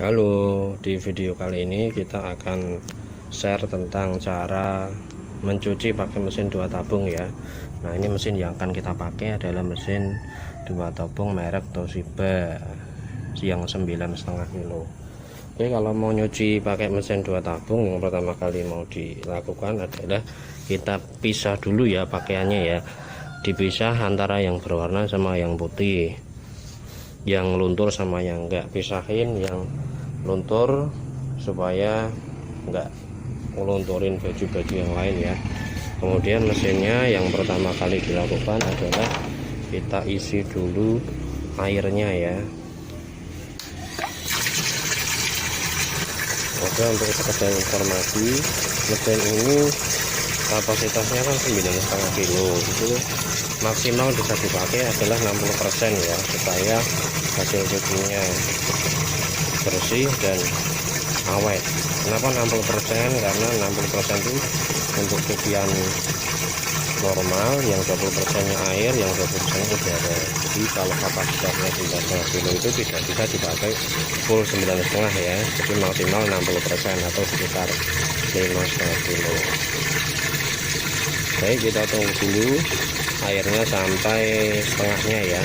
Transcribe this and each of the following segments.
Halo, di video kali ini kita akan share tentang cara mencuci pakai mesin 2 tabung ya. Nah, ini mesin yang akan kita pakai adalah mesin 2 tabung merek Toshiba yang 9,5 kilo. Oke, kalau mau nyuci pakai mesin 2 tabung, yang pertama kali mau dilakukan adalah kita pisah dulu ya pakaiannya ya. Dipisah antara yang berwarna sama yang putih, yang luntur sama yang enggak. Pisahin yang luntur supaya enggak melunturin baju-baju yang lain ya. Kemudian mesinnya yang pertama kali dilakukan adalah kita isi dulu airnya ya. Oke, untuk sekedar informasi, mesin ini kapasitasnya kan 9,5 kilo, itu maksimal bisa dipakai adalah 60% ya, supaya hasil cucinya bersih dan awet. Kenapa 60%? Karena 60% itu untuk cucian normal, yang 20% nya air, yang 20% udara. Jadi kalau kapasitasnya 9,5 kilo itu tidak bisa dipakai full 9,5 ya, jadi maksimal 60% atau sekitar 5,5 kilo. Baik, kita tunggu dulu airnya sampai setengahnya ya.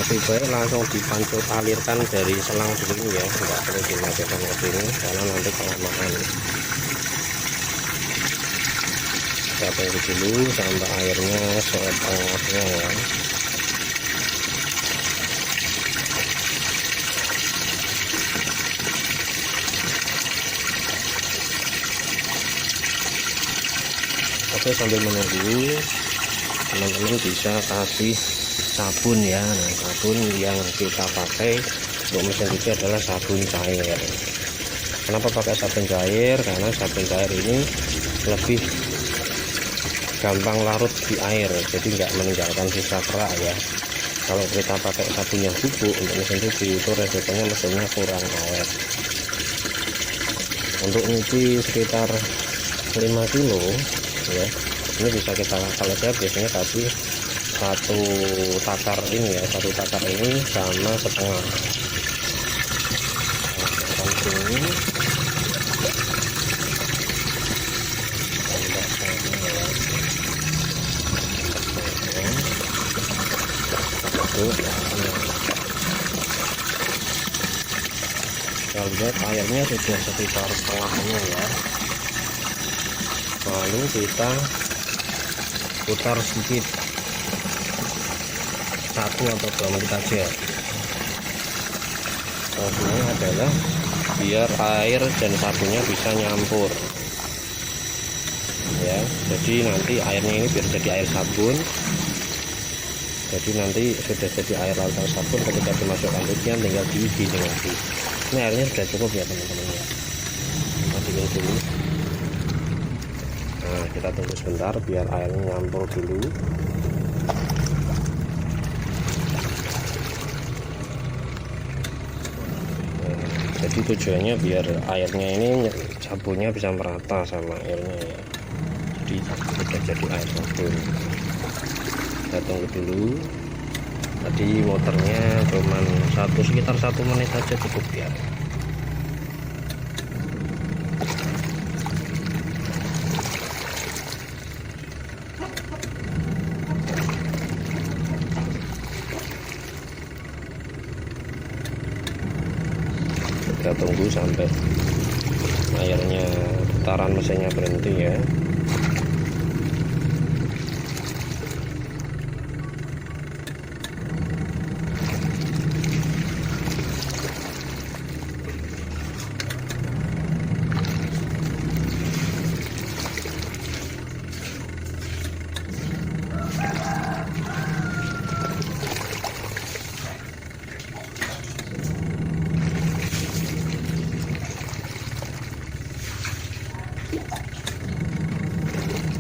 Lebih baik langsung dipancut alirkan dari selang begini ya, enggak perlu dimatikan ke sini karena nanti kelamaan. Kita tunggu dulu sampai airnya setengahnya ya. Oke, sambil menunggu teman-teman bisa kasih sabun ya. Nah, sabun yang kita pakai untuk mesin cuci adalah sabun cair. Kenapa pakai sabun cair? Karena sabun cair ini lebih gampang larut di air, jadi nggak meninggalkan sisa kerak ya. Kalau kita pakai sabun yang bubuk untuk mesin cuci, itu resikonya mesinnya kurang awet. Untuk nyuci sekitar 5 kilo ya, ini bisa kita, kalau saya biasanya kasih satu takar ini ya, satu takar ini sama setengah. Nah, sini kita lihat airnya sudah sekitar setengahnya ya. Lalu kita putar sedikit, 1 atau 2 menit aja. Tujuannya adalah biar air dan sabunnya bisa nyampur ya. Jadi nanti airnya ini biar jadi air sabun, jadi nanti sudah jadi air larutan sabun, ketika dimasukkan cucian tinggal dibikin lagi. Ini airnya sudah cukup ya teman-teman ya. Matikan dulu. Nah, kita tunggu sebentar biar airnya nyampur dulu. Jadi tujuannya biar airnya ini sabunnya bisa merata sama airnya ya. Jadi sudah jadi air sabun. Kita tunggu dulu. Tadi motornya cuman sekitar 1 menit aja cukup ya. Kita tunggu sampai airnya, putaran mesinnya berhenti ya.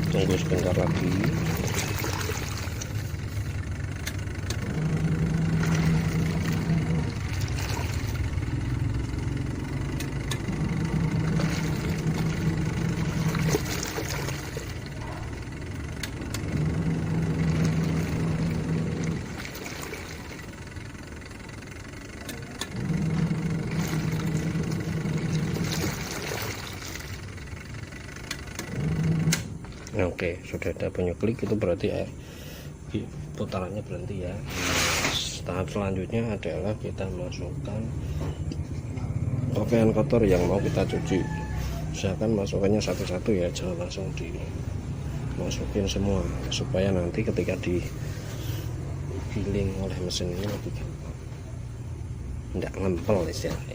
Tunggu sebentar lagi. Oke, sudah ada bunyi klik, itu berarti air putarannya berhenti ya. Tahap selanjutnya adalah kita masukkan pakaian kotor yang mau kita cuci. Usahakan masukkannya satu-satu ya, jangan langsung dimasukin semua, supaya nanti ketika digiling oleh mesin ini lebih gampang, tidak ngempel istilahnya.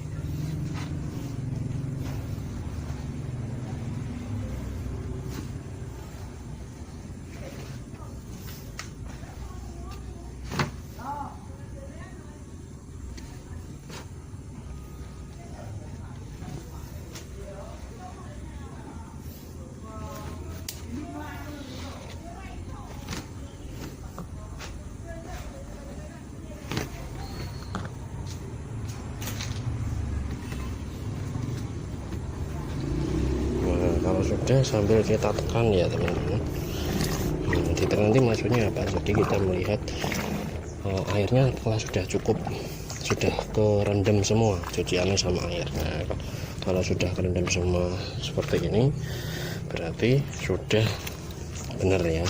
Kalau sudah, sambil kita tekan ya teman-teman. Ditekan nanti maksudnya apa? Jadi kita melihat airnya telah sudah cukup, sudah kerendam semua cuciannya sama air. Nah, kalau sudah kerendam semua seperti ini, berarti sudah benar ya,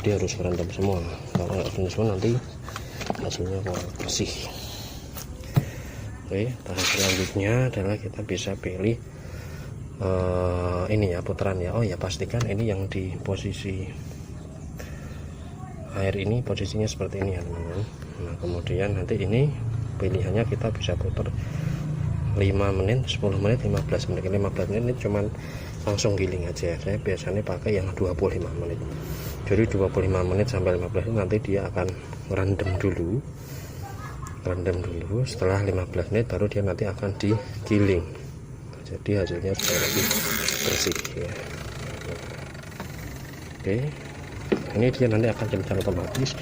dia harus kerendam semua. Kalau nggak kerendam semua nanti hasilnya kurang bersih. Oke, tahap selanjutnya adalah kita bisa pilih ini ya, putaran ya. Oh ya, pastikan ini yang di posisi air ini posisinya seperti ini ya teman-teman. Nah, kemudian nanti ini pilihannya kita bisa putar 5 menit, 10 menit, 15 menit. 15 menit ini cuman langsung giling aja. Saya biasanya pakai yang 25 menit. Jadi 25 menit sampai 15 menit nanti dia akan rendam dulu. Setelah 15 menit baru dia nanti akan digiling. Jadi hasilnya supaya lebih bersih ya. Oke, ini dia nanti akan jadi otomatis.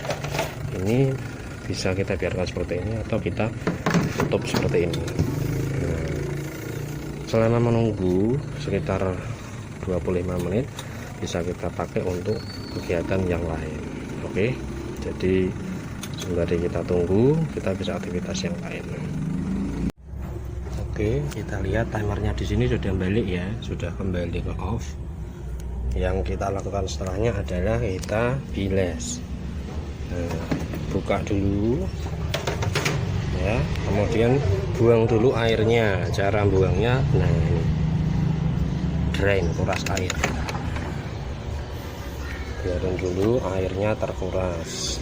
Ini bisa kita biarkan seperti ini atau kita tutup seperti ini. Nah, selama menunggu sekitar 25 menit bisa kita pakai untuk kegiatan yang lain. Oke, jadi sembari kita tunggu, kita bisa aktivitas yang lain. Oke, kita lihat timernya di sini sudah balik ya, sudah kembali ke off. Yang kita lakukan setelahnya adalah kita bilas. Nah, buka dulu ya, kemudian buang dulu airnya. Cara buangnya, nah ini drain, kuras air. Biarin dulu airnya terkuras.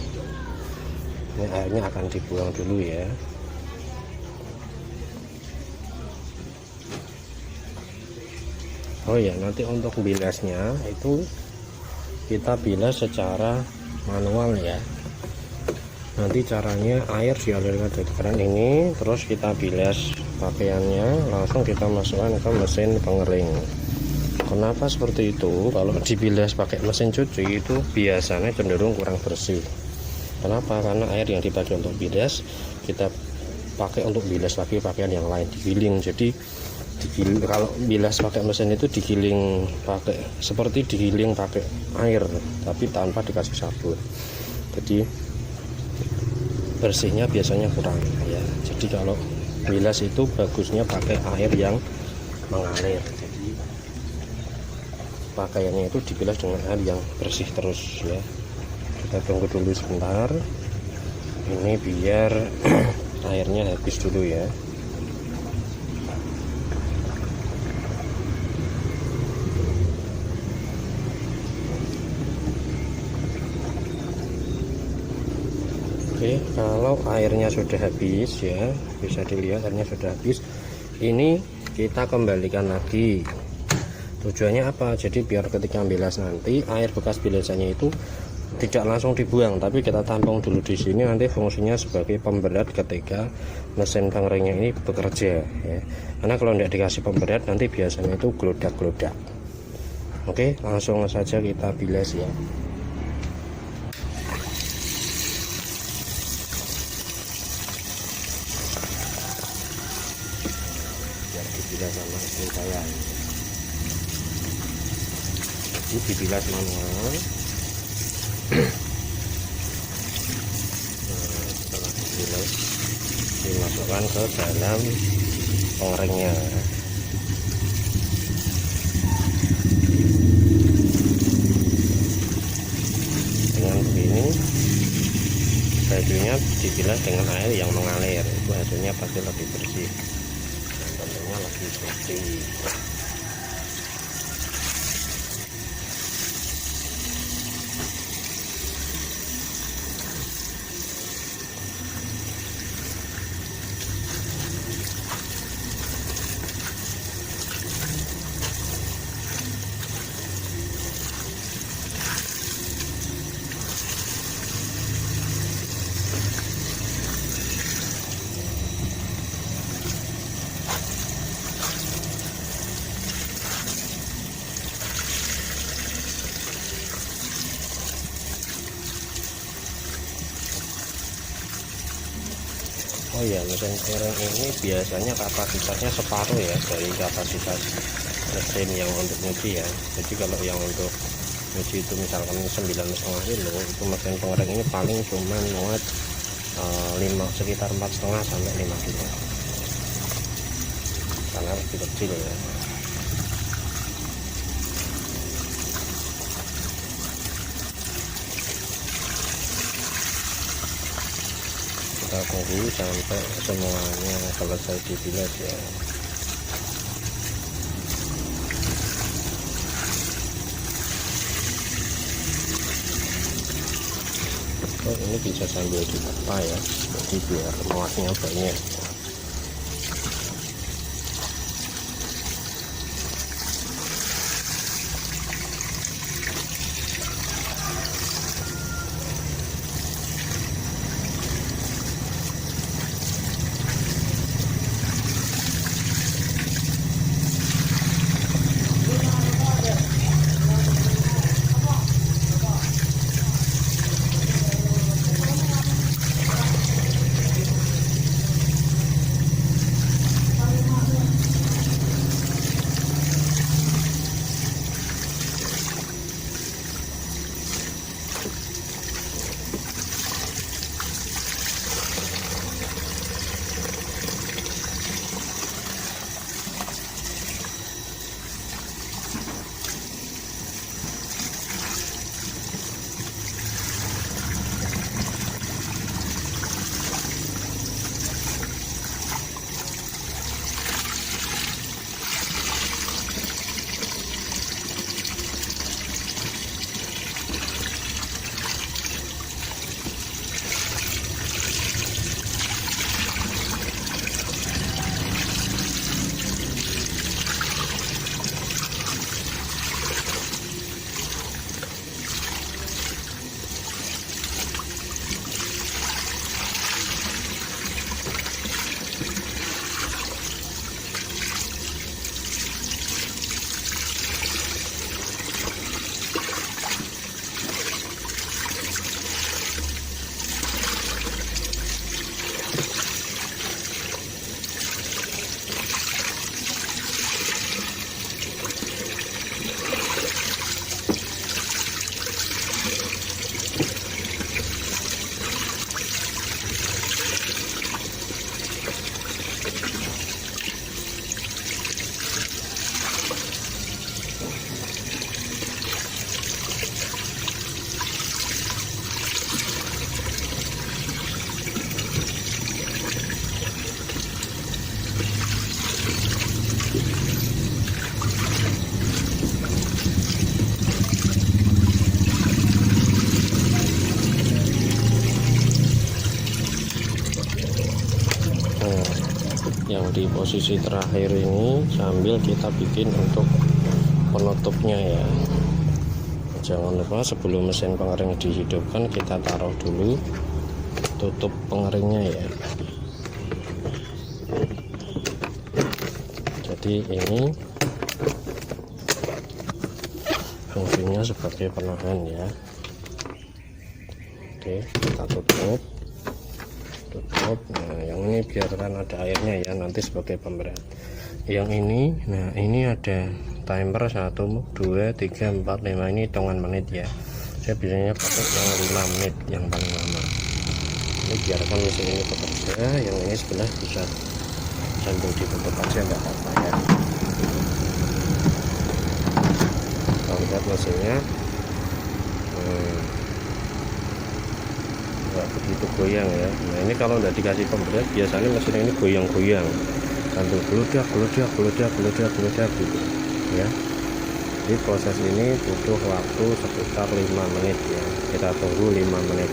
Ini airnya akan dibuang dulu ya. Oh ya, nanti untuk bilasnya itu kita bilas secara manual ya. Nanti caranya air dialirkan dari keran ini, terus kita bilas pakaiannya, langsung kita masukkan ke mesin pengering. Kenapa seperti itu? Kalau dibilas pakai mesin cuci itu biasanya cenderung kurang bersih. Kenapa? Karena air yang dipakai untuk bilas kita pakai untuk bilas lagi pakaian yang lain, digiling. Jadi kalau bilas pakai mesin itu digiling pakai seperti digiling pakai air, tapi tanpa dikasih sabun. Jadi bersihnya biasanya kurang ya. Jadi kalau bilas itu bagusnya pakai air yang mengalir. Jadi pakaiannya itu dibilas dengan air yang bersih terus ya. Kita tunggu dulu sebentar. Ini biar airnya habis dulu ya. Oke, kalau airnya sudah habis ya, bisa dilihat airnya sudah habis. Ini kita kembalikan lagi. Tujuannya apa? Jadi biar ketika bilas nanti air bekas bilasannya itu tidak langsung dibuang, tapi kita tampung dulu di sini. Nanti fungsinya sebagai pemberat ketika mesin pengeringnya ini bekerja ya. Karena kalau tidak dikasih pemberat nanti biasanya itu gelodak-gelodak. Oke, langsung saja kita bilas ya. Bilas sama istri saya, ini dibilas manual. Nah, setelah dibilas dimasukkan ke dalam pengeringnya. bajunya dibilas dengan air yang mengalir, itu hasilnya pasti lebih bersih dan tentunya lebih bersih. Oh ya, mesin piring ini biasanya kapasitasnya separuh ya dari kapasitas mesin yang untuk nyuci ya. Jadi kalau yang untuk nyuci itu misalkan 9,5 kilo, itu mesin pengering ini paling cuma muat sekitar 4,5 sampai 5 kilo karena lebih kecil ya. Kita tunggu sampai semuanya selesai dibilas ya. Oh, ini bisa sambil dibuka ya, jadi biar muatnya banyak. Yang di posisi terakhir ini sambil kita bikin untuk penutupnya ya. Jangan lupa sebelum mesin pengering dihidupkan kita taruh dulu tutup pengeringnya ya. Jadi ini fungsinya sebagai penahan ya. Oke, kita tutup. Nah yang ini biarkan ada airnya ya, nanti sebagai pemberat. Yang ini, nah ini ada timer 1, 2, 3, 4, 5, ini hitungan menit ya. Saya biasanya pakai yang 5 menit yang paling lama. Ini biarkan mesin ini bekerja, yang ini sebelah bisa sambil ditutup aja nggak apa-apa ya. Kita lihat mesinnya. nggak begitu goyang ya. Nah ini kalau nggak dikasih pemberat biasanya mesin ini goyang-goyang sambil geludak gitu ya. Jadi proses ini butuh waktu sekitar 5 menit ya, kita tunggu 5 menit.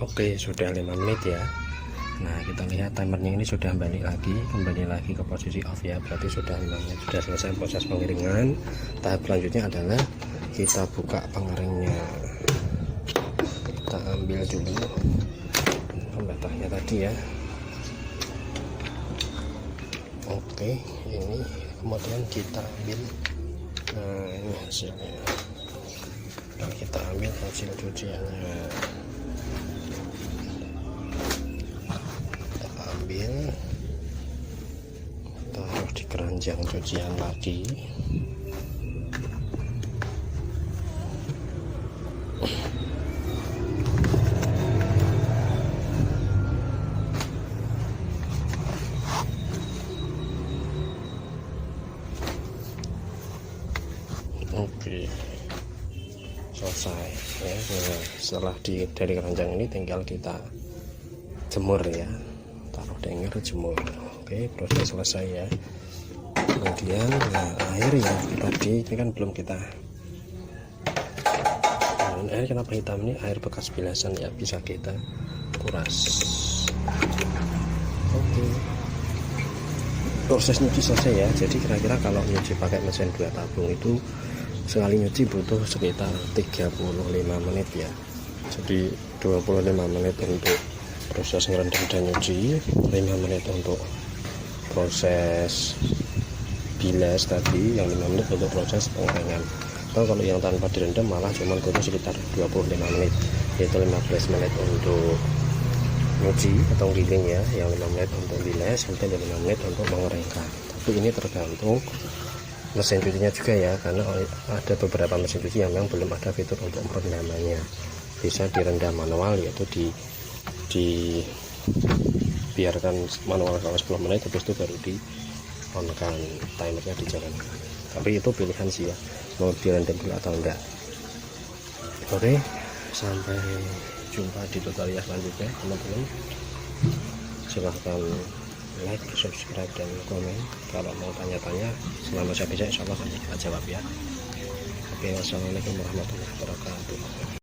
Oke, sudah 5 menit ya. Nah kita lihat timernya ini sudah kembali lagi ke posisi off ya, berarti sudah 5 menit, sudah selesai proses pengeringan. Tahap selanjutnya adalah kita buka pengeringnya. Kita ambil dulu pembatasnya tadi ya. Oke, ini kemudian kita ambil, nah ini hasilnya. Dan kita ambil hasil cuciannya, taruh di keranjang cucian lagi. Oke, selesai ya. Nah, setelah dari keranjang ini tinggal kita jemur ya, taruh denger jemur. Oke, proses selesai ya. Kemudian nah, air ya tadi ini kan belum kita, nah, air kenapa hitam ini, air bekas bilasan ya, bisa kita kuras. Oke, proses nyuci selesai ya. Jadi kira-kira kalau nyuci pakai mesin 2 tabung itu sekali nyuci butuh sekitar 35 menit ya. Jadi 25 menit untuk proses ngerendam dan nyuci, 5 menit untuk proses bilas tadi, yang 5 menit untuk proses pengeringan. Atau kalau yang tanpa direndam malah cuma butuh sekitar 25 menit, yaitu 15 menit untuk nyuci atau giling ya, yang 5 menit untuk bilas, kemudian 5 menit untuk mengeringkan. Tapi ini tergantung mesin cucinya juga ya, karena ada beberapa mesin cuci yang memang belum ada fitur untuk perendamannya. Bisa direndam manual, yaitu dibiarkan manual selama 10 menit, habis itu baru di on kan, timernya dijalankan. Tapi itu pilihan sih ya, mau direndam dulu atau enggak. Oke, sampai jumpa di tutorial selanjutnya teman-teman. Silahkan like, subscribe, dan komen. Kalau mau tanya-tanya selama saya bisa, insya Allah akan kita jawab ya. Oke, wassalamualaikum warahmatullahi wabarakatuh.